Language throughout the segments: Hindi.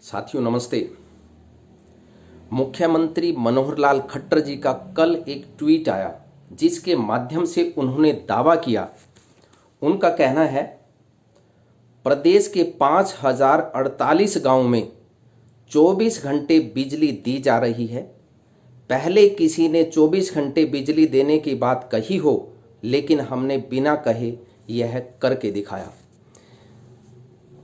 साथियों नमस्ते। मुख्यमंत्री मनोहर लाल खट्टर जी का कल एक ट्वीट आया जिसके माध्यम से उन्होंने दावा किया। उनका कहना है प्रदेश के 5048 गांवों में 24 घंटे बिजली दी जा रही है। पहले किसी ने 24 घंटे बिजली देने की बात कही हो, लेकिन हमने बिना कहे यह करके दिखाया।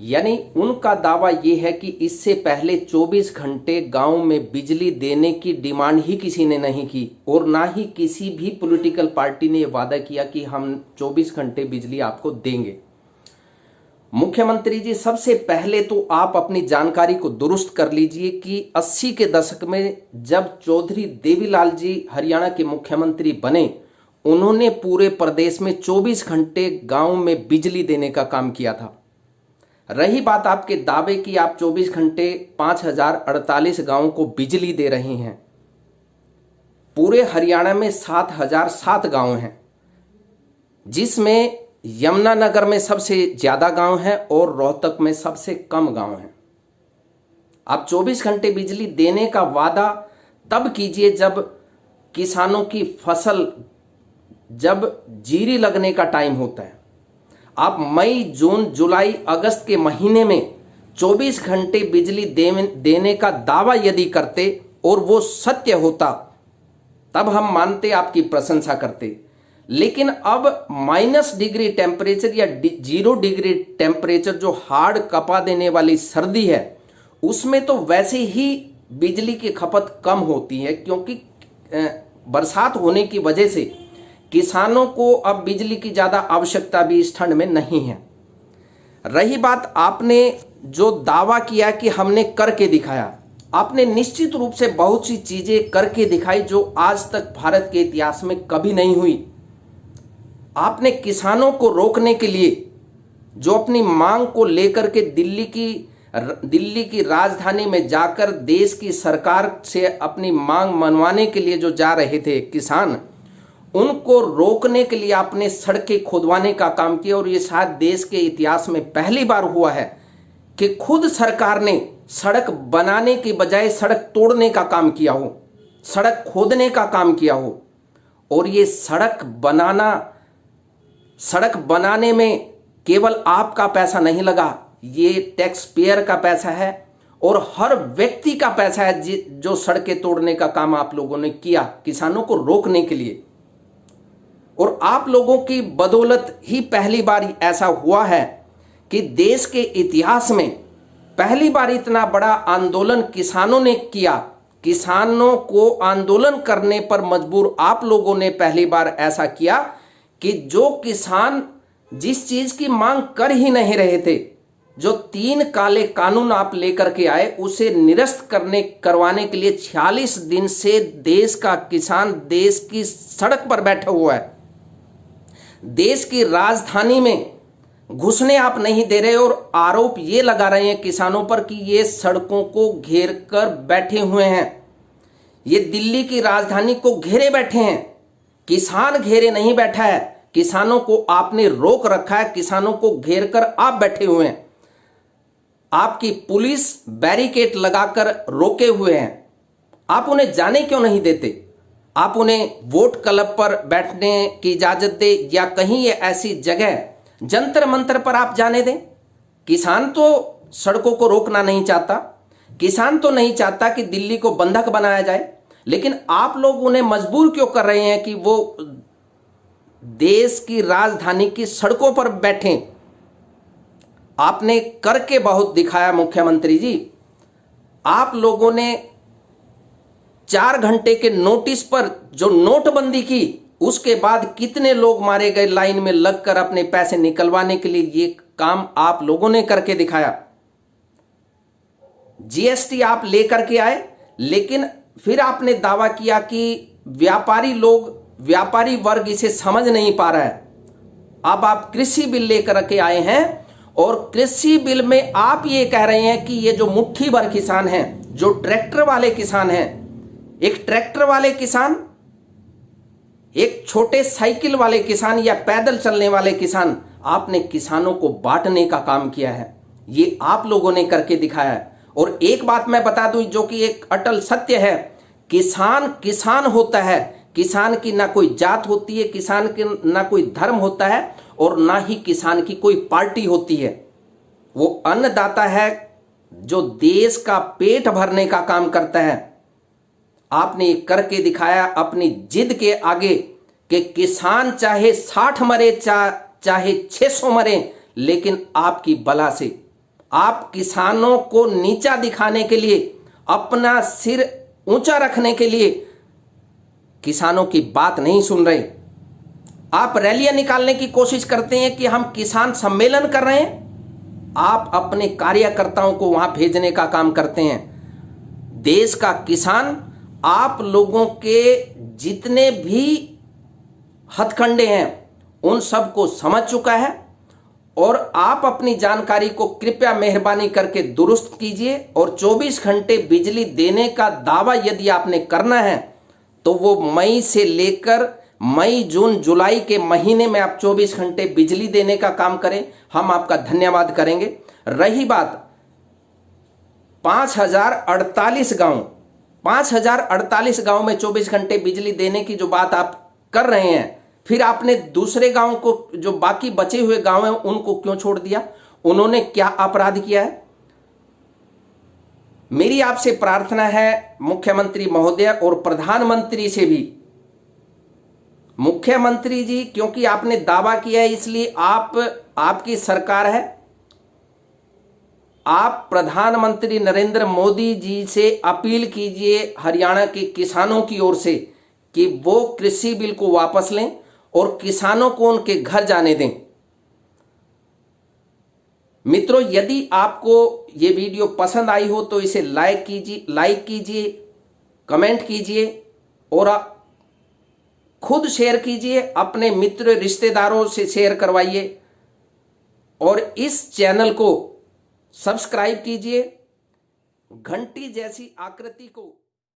यानी उनका दावा यह है कि इससे पहले 24 घंटे गांव में बिजली देने की डिमांड ही किसी ने नहीं की और ना ही किसी भी पॉलिटिकल पार्टी ने वादा किया कि हम 24 घंटे बिजली आपको देंगे। मुख्यमंत्री जी, सबसे पहले तो आप अपनी जानकारी को दुरुस्त कर लीजिए कि 80 के दशक में जब चौधरी देवीलाल जी हरियाणा के मुख्यमंत्री बने, उन्होंने पूरे प्रदेश में 24 घंटे गांव में बिजली देने का काम किया था। रही बात आपके दावे की आप 24 घंटे 5048 गांवों को बिजली दे रहे हैं। पूरे हरियाणा में 7007 गांव हैं, जिसमें यमुनानगर में सबसे ज्यादा गांव हैं और रोहतक में सबसे कम गांव हैं। आप 24 घंटे बिजली देने का वादा तब कीजिए जब किसानों की फसल, जब जीरी लगने का टाइम होता है। आप मई, जून, जुलाई, अगस्त के महीने में 24 घंटे बिजली देने का दावा यदि करते और वो सत्य होता, तब हम मानते, आपकी प्रशंसा करते। लेकिन अब -डिग्री टेम्परेचर या 0 डिग्री टेम्परेचर, जो हार्ड कपा देने वाली सर्दी है, उसमें तो वैसे ही बिजली की खपत कम होती है, क्योंकि बरसात होने की वजह से किसानों को अब बिजली की ज़्यादा आवश्यकता भी इस ठंड में नहीं है। रही बात आपने जो दावा किया कि हमने करके दिखाया, आपने निश्चित रूप से बहुत सी चीज़ें करके दिखाई जो आज तक भारत के इतिहास में कभी नहीं हुई। आपने किसानों को रोकने के लिए जो अपनी मांग को लेकर के दिल्ली की राजधानी में जाकर देश की सरकार से अपनी मांग मनवाने के लिए जो जा रहे थे किसान, उनको रोकने के लिए आपने सड़कें खुदवाने का काम किया। और ये शायद देश के इतिहास में पहली बार हुआ है कि खुद सरकार ने सड़क बनाने की बजाय सड़क तोड़ने का काम किया हो, सड़क खोदने का काम किया हो। और ये सड़क बनाने में केवल आपका पैसा नहीं लगा, ये टैक्स पेयर का पैसा है और हर व्यक्ति का पैसा है जो सड़कें तोड़ने का काम आप लोगों ने किया किसानों को रोकने के लिए। और आप लोगों की बदौलत ही पहली बार ऐसा हुआ है कि देश के इतिहास में पहली बार इतना बड़ा आंदोलन किसानों ने किया। किसानों को आंदोलन करने पर मजबूर आप लोगों ने पहली बार ऐसा किया कि जो किसान जिस चीज की मांग कर ही नहीं रहे थे, जो 3 काले कानून आप लेकर के आए, उसे निरस्त करवाने के लिए 46 दिन से देश का किसान देश की सड़क पर बैठा हुआ है। देश की राजधानी में घुसने आप नहीं दे रहे और आरोप ये लगा रहे हैं किसानों पर कि ये सड़कों को घेर कर बैठे हुए हैं, ये दिल्ली की राजधानी को घेरे बैठे हैं। किसान घेरे नहीं बैठा है, किसानों को आपने रोक रखा है, किसानों को घेर कर आप बैठे हुए हैं। आपकी पुलिस बैरिकेड लगाकर रोके हुए हैं। आप उन्हें जाने क्यों नहीं देते? आप उन्हें वोट क्लब पर बैठने की इजाजत दे या कहीं ये ऐसी जगह जंतर मंतर पर आप जाने दें। किसान तो सड़कों को रोकना नहीं चाहता, किसान तो नहीं चाहता कि दिल्ली को बंधक बनाया जाए, लेकिन आप लोग उन्हें मजबूर क्यों कर रहे हैं कि वो देश की राजधानी की सड़कों पर बैठें? आपने करके बहुत दिखाया मुख्यमंत्री जी। आप लोगों ने 4 घंटे के नोटिस पर जो नोटबंदी की, उसके बाद कितने लोग मारे गए लाइन में लगकर अपने पैसे निकलवाने के लिए, ये काम आप लोगों ने करके दिखाया। जीएसटी आप लेकर के आए, लेकिन फिर आपने दावा किया कि व्यापारी वर्ग इसे समझ नहीं पा रहा है। अब आप कृषि बिल लेकर के आए हैं और कृषि बिल में आप ये कह रहे हैं कि ये जो मुट्ठी भर किसान हैं, जो ट्रैक्टर वाले किसान हैं, एक ट्रैक्टर वाले किसान, एक छोटे साइकिल वाले किसान या पैदल चलने वाले किसान, आपने किसानों को बांटने का काम किया है। ये आप लोगों ने करके दिखाया है। और एक बात मैं बता दूं जो कि एक अटल सत्य है, किसान किसान होता है, किसान की ना कोई जात होती है, किसान की ना कोई धर्म होता है और ना ही किसान की कोई पार्टी होती है। वो अन्नदाता है जो देश का पेट भरने का काम करता है। आपने ये करके दिखाया अपनी जिद के आगे कि किसान चाहे 60 मरे चाहे 600 मरे, लेकिन आपकी बला से आप किसानों को नीचा दिखाने के लिए, अपना सिर ऊंचा रखने के लिए किसानों की बात नहीं सुन रहे। आप रैलियां निकालने की कोशिश करते हैं कि हम किसान सम्मेलन कर रहे हैं, आप अपने कार्यकर्ताओं को वहां भेजने का काम करते हैं। देश का किसान आप लोगों के जितने भी हथकंडे हैं उन सबको समझ चुका है और आप अपनी जानकारी को कृपया मेहरबानी करके दुरुस्त कीजिए और 24 घंटे बिजली देने का दावा यदि आपने करना है तो वो मई से लेकर मई जून जुलाई के महीने में आप 24 घंटे बिजली देने का काम करें, हम आपका धन्यवाद करेंगे। रही बात 5048 गांव में 24 घंटे बिजली देने की जो बात आप कर रहे हैं, फिर आपने दूसरे गांव को, जो बाकी बचे हुए गांव हैं, उनको क्यों छोड़ दिया? उन्होंने क्या अपराध किया है? मेरी आपसे प्रार्थना है मुख्यमंत्री महोदय और प्रधानमंत्री से भी। मुख्यमंत्री जी, क्योंकि आपने दावा किया है इसलिए आपकी सरकार है, आप प्रधानमंत्री नरेंद्र मोदी जी से अपील कीजिए हरियाणा के किसानों की ओर से कि वो कृषि बिल को वापस लें और किसानों को उनके घर जाने दें। मित्रों, यदि आपको ये वीडियो पसंद आई हो तो इसे लाइक कीजिए, कमेंट कीजिए और खुद शेयर कीजिए, अपने मित्र रिश्तेदारों से शेयर करवाइए और इस चैनल को सब्सक्राइब कीजिए। घंटी जैसी आकृति को